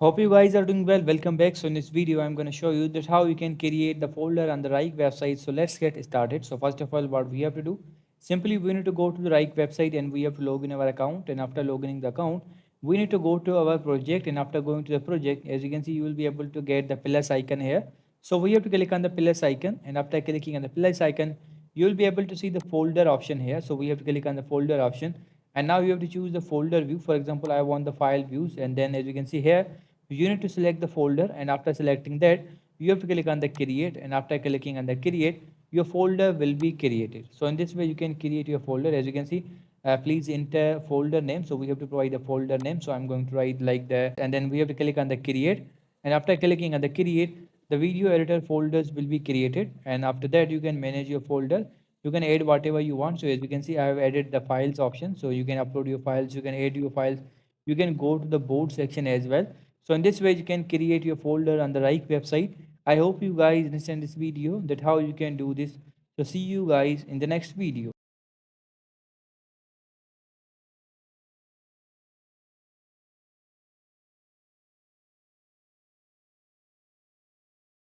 Hope you guys are doing well. Welcome back. So in this video, I'm going to show you that how you can create the folder on the Wrike website. So let's get started. So first of all, what we have to do, simply we need to go to the Wrike website and we have to log in our account. And after logging the account, we need to go to our project. And after going to the project, as you can see, you will be able to get the plus icon here. So we have to click on the plus icon. And after clicking on the plus icon, you will be able to see the folder option here. So we have to click on the folder option. And now you have to choose the folder view. For example, I want the file views. And then as you can see here, you need to select the folder, and after selecting that you have to click on the create, and after clicking on the create your folder will be created. So in this way you can create your folder. As you can see, please enter folder name. So we have to provide the folder name, so I'm going to write like that, and then we have to click on the create, and after clicking on the create the video editor folders will be created, and after that you can manage your folder. You can add whatever you want. So as you can see, I have added the files option, so you can upload your files, you can add your files, you can go to the board section as well. So in this way you can create your folder on the Wrike website. I hope you guys understand this video that how you can do this. So see you guys in the next video.